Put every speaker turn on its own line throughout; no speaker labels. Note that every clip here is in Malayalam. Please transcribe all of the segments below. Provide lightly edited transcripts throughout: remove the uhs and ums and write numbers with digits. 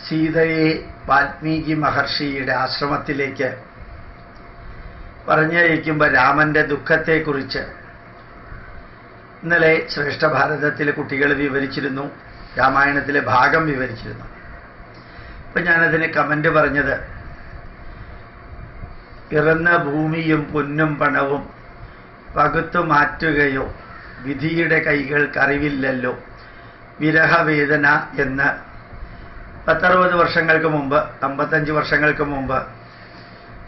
സീതയെ വാൽമീകി മഹർഷിയുടെ ആശ്രമത്തിലേക്ക് പറഞ്ഞയക്കുമ്പോൾ രാമന്റെ ദുഃഖത്തെക്കുറിച്ച് ഇന്നലെ ശ്രേഷ്ഠ ഭാരതത്തിലെ കുട്ടികൾ വിവരിച്ചിരുന്നു, രാമായണത്തിലെ ഭാഗം വിവരിച്ചിരുന്നു. അപ്പം ഞാനതിന് കമന്റ് പറഞ്ഞത്, പിറന്ന ഭൂമിയും പൊന്നും പണവും പകുത്തു മാറ്റുകയോ വിധിയുടെ കൈകൾക്കറിവില്ലല്ലോ വിരഹവേദന എന്ന് 10-60 വർഷങ്ങൾക്ക് മുമ്പ്, 55 വർഷങ്ങൾക്ക് മുമ്പ്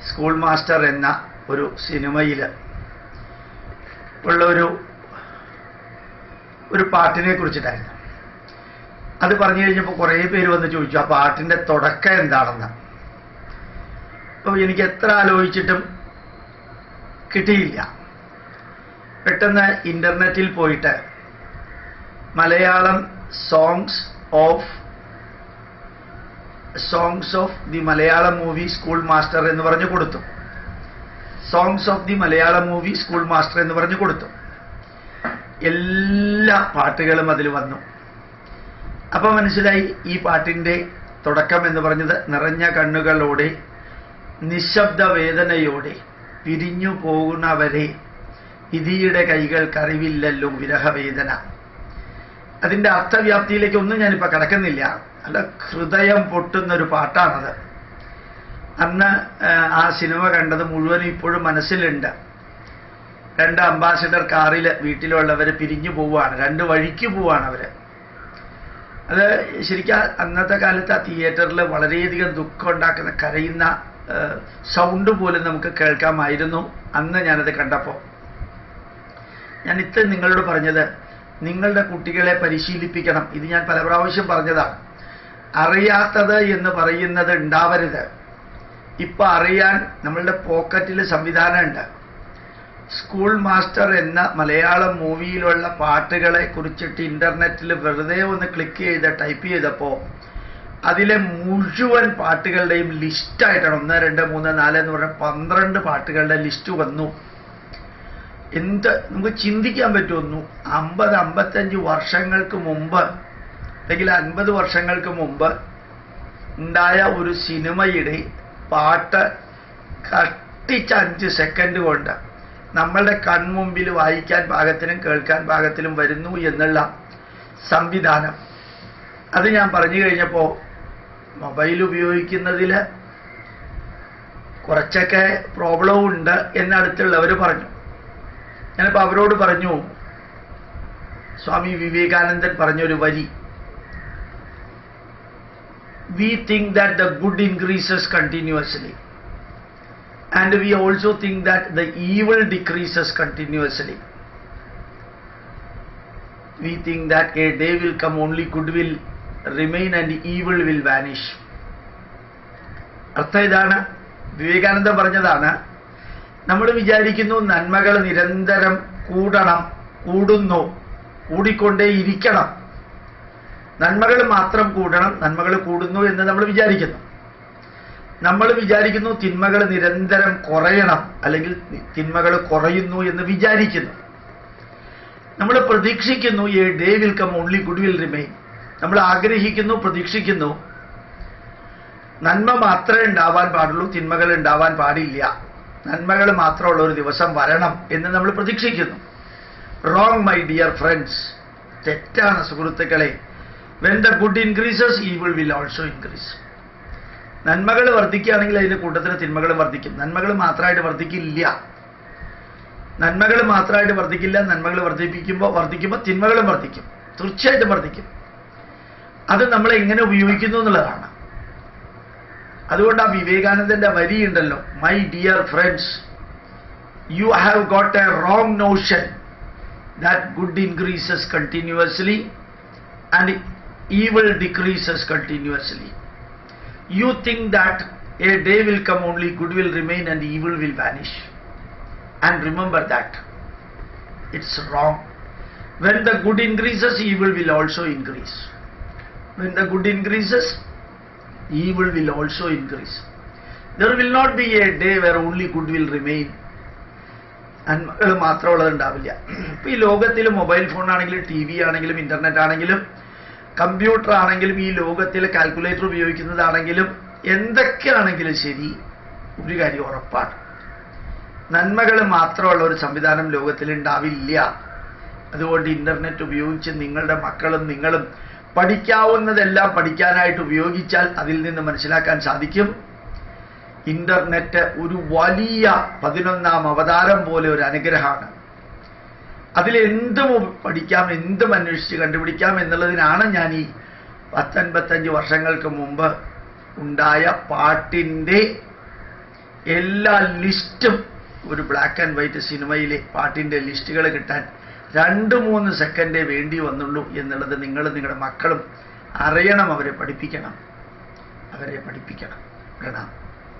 സ്കൂൾ മാസ്റ്റർ എന്ന ഒരു സിനിമയിൽ ഉള്ള ഒരു പാട്ടിനെ കുറിച്ചിട്ടായിരുന്നു. അത് പറഞ്ഞു കഴിഞ്ഞപ്പോൾ കുറേ പേര് വന്ന് ചോദിച്ചു ആ പാട്ടിൻ്റെ തുടക്കം എന്താണെന്ന്. അപ്പോൾ എനിക്ക് എത്ര ആലോചിച്ചിട്ടും കിട്ടിയില്ല. പെട്ടെന്ന് ഇൻ്റർനെറ്റിൽ പോയിട്ട് Malayalam songs of the Malayalam movie school master എന്ന് പറഞ്ഞു കൊടുത്തു. Songs of the Malayalam movie school master എന്ന് പറഞ്ഞു കൊടുത്തു. എല്ലാ പാട്ടുകളും അതിൽ വന്നു. അപ്പം മനസ്സിലായി ഈ പാട്ടിൻ്റെ തുടക്കം എന്ന് പറഞ്ഞത് നിറഞ്ഞ കണ്ണുകളോടെ നിശബ്ദ വേദനയോടെ പിരിഞ്ഞു പോകുന്നവരെ വിധിയുടെ കൈകൾക്കറിവില്ലല്ലോ വിരഹവേദന. അതിൻ്റെ അർത്ഥവ്യാപ്തിയിലേക്കൊന്നും ഞാനിപ്പോൾ കടക്കുന്നില്ല. നല്ല ഹൃദയം പൊട്ടുന്നൊരു പാട്ടാണത്. അന്ന് ആ സിനിമ കണ്ടത് മുഴുവനും ഇപ്പോഴും മനസ്സിലുണ്ട്. 2 അംബാസിഡർ കാറിൽ വീട്ടിലുള്ളവർ പിരിഞ്ഞു പോവുകയാണ്, 2 വഴിക്ക് പോവുകയാണ് അവർ. അത് ശരിക്കും അന്നത്തെ കാലത്ത് ആ തിയേറ്ററിൽ വളരെയധികം ദുഃഖം ഉണ്ടാക്കുന്ന കരയുന്ന സൗണ്ട് പോലും നമുക്ക് കേൾക്കാമായിരുന്നു അന്ന് ഞാനത് കണ്ടപ്പോൾ. ഞാൻ ഇത്ര നിങ്ങളോട് പറഞ്ഞത്, നിങ്ങളുടെ കുട്ടികളെ പരിശീലിപ്പിക്കണം. ഇത് ഞാൻ പല പ്രാവശ്യം പറഞ്ഞതാണ്. അറിയാത്തത് എന്ന് പറയുന്നത് ഉണ്ടാവരുത്. ഇപ്പം അറിയാൻ നമ്മളുടെ പോക്കറ്റിൽ സംവിധാനമുണ്ട്. സ്കൂൾ മാസ്റ്റർ എന്ന മലയാളം മൂവിയിലുള്ള പാട്ടുകളെ കുറിച്ചിട്ട് ഇൻ്റർനെറ്റിൽ വെറുതെ ഒന്ന് ക്ലിക്ക് ചെയ്ത് ടൈപ്പ് ചെയ്തപ്പോൾ അതിലെ മുഴുവൻ പാട്ടുകളുടെയും ലിസ്റ്റായിട്ടാണ് 1, 2, 3, 4 എന്ന് പറഞ്ഞ 12 പാട്ടുകളുടെ ലിസ്റ്റ് വന്നു. നമുക്ക് ചിന്തിക്കാൻ പറ്റുന്നു, 50-55 വർഷങ്ങൾക്ക് മുമ്പ് അല്ലെങ്കിൽ 50 വർഷങ്ങൾക്ക് മുമ്പ് ഉണ്ടായ ഒരു സിനിമയുടെ പാട്ട് കഷ്ടിച്ച 5 സെക്കൻഡ് കൊണ്ട് നമ്മളുടെ കൺമുമ്പിൽ വായിക്കാൻ പാകത്തിനും കേൾക്കാൻ പാകത്തിലും വരുന്നു എന്നുള്ള സംവിധാനം. അത് ഞാൻ പറഞ്ഞു കഴിഞ്ഞപ്പോൾ മൊബൈൽ ഉപയോഗിക്കുന്നതിൽ കുറച്ചൊക്കെ പ്രോബ്ലവും ഉണ്ട് എന്നടുത്തുള്ളവർ പറഞ്ഞു. ഞാനിപ്പോൾ അവരോട് പറഞ്ഞു, സ്വാമി വിവേകാനന്ദൻ പറഞ്ഞൊരു വരി, we think that the good increases continuously and we also think that the evil decreases continuously. We think that a day will come only good will remain and evil will vanish. അർത്ഥം ഇതാണ്, വിവേകാനന്ദൻ പറഞ്ഞതാണ്. നമ്മൾ വിചാരിക്കുന്നു നന്മകൾ നിരന്തരം കൂടുന്നു, കൂടിക്കൊണ്ടേയിരിക്കണം. നന്മകൾ മാത്രം കൂടണം, നന്മകൾ കൂടുന്നു എന്ന് നമ്മൾ വിചാരിക്കുന്നു. നമ്മൾ വിചാരിക്കുന്നു തിന്മകൾ നിരന്തരം കുറയണം, അല്ലെങ്കിൽ തിന്മകൾ കുറയുന്നു എന്ന് വിചാരിക്കുന്നു. നമ്മൾ പ്രതീക്ഷിക്കുന്നു a day will come only good will remain. നമ്മൾ ആഗ്രഹിക്കുന്നു, പ്രതീക്ഷിക്കുന്നു നന്മ മാത്രമേ ഉണ്ടാവാൻ പാടുള്ളൂ, തിന്മകൾ ഉണ്ടാവാൻ പാടില്ല, നന്മകൾ മാത്രമുള്ള ഒരു ദിവസം വരണം എന്ന് നമ്മൾ പ്രതീക്ഷിക്കുന്നു. റോങ് മൈ ഡിയർ ഫ്രണ്ട്സ്, തെറ്റാണ് സുഹൃത്തുക്കളെ. When the good increases, evil will also increase. നന്മകൾ വർദ്ധിക്കുകയാണെങ്കിൽ അതിൻ്റെ കൂട്ടത്തിൽ തിന്മകൾ വർദ്ധിക്കും. നന്മകൾ മാത്രമായിട്ട് വർദ്ധിക്കില്ല. നന്മകൾ മാത്രമായിട്ട് വർദ്ധിക്കില്ല. നന്മകൾ വർദ്ധിക്കുമ്പോൾ തിന്മകളും വർദ്ധിക്കും, തീർച്ചയായിട്ടും വർദ്ധിക്കും. അത് നമ്മൾ എങ്ങനെ ഉപയോഗിക്കുന്നു എന്നുള്ളതാണ്. അതുകൊണ്ട് ആ വിവേകാനന്ദന്റെ വരിയുണ്ടല്ലോ, my dear friends, you have got a wrong notion that good increases continuously and evil decreases continuously. You think that a day will come only good will remain and evil will vanish. And remember that it's wrong. When the good increases, evil will also increase. When the good increases, evil will also increase. There will not be a day where only good will remain. നന്മകൾ മാത്രമുള്ളത് ഉണ്ടാവില്ല. ഇപ്പോൾ ഈ ലോകത്തിൽ മൊബൈൽ ഫോൺ ആണെങ്കിലും TV ആണെങ്കിലും ഇൻ്റർനെറ്റ് ആണെങ്കിലും കമ്പ്യൂട്ടർ ആണെങ്കിലും ഈ ലോകത്തിൽ കാൽക്കുലേറ്റർ ഉപയോഗിക്കുന്നതാണെങ്കിലും എന്തൊക്കെയാണെങ്കിലും ശരി, ഒരു കാര്യം ഉറപ്പാണ്, നന്മകൾ മാത്രമുള്ള ഒരു സംവിധാനം ലോകത്തിൽ ഉണ്ടാവില്ല. അതുകൊണ്ട് ഇന്റർനെറ്റ് ഉപയോഗിച്ച് നിങ്ങളുടെ മക്കളും നിങ്ങളും പഠിക്കാവുന്നതെല്ലാം പഠിക്കാനായിട്ട് ഉപയോഗിച്ചാൽ അതിൽ നിന്ന് മനസ്സിലാക്കാൻ സാധിക്കും, ഇന്റർനെറ്റ് ഒരു വലിയ 11ാം അവതാരം പോലെ ഒരു അനുഗ്രഹമാണ്. അതിലെന്തും പഠിക്കാം, എന്തും അന്വേഷിച്ച് കണ്ടുപിടിക്കാം എന്നുള്ളതിനാണ് ഞാൻ ഈ 55 വർഷങ്ങൾക്ക് മുമ്പ് ഉണ്ടായ പാട്ടിൻ്റെ എല്ലാ ലിസ്റ്റും, ഒരു ബ്ലാക്ക് ആൻഡ് വൈറ്റ് സിനിമയിലെ പാട്ടിൻ്റെ ലിസ്റ്റുകൾ കിട്ടാൻ 2-3 സെക്കൻഡേ വേണ്ടി വന്നുള്ളൂ എന്നുള്ളത് നിങ്ങളുടെ മക്കളും അറിയണം, അവരെ പഠിപ്പിക്കണം. പ്രണാമം.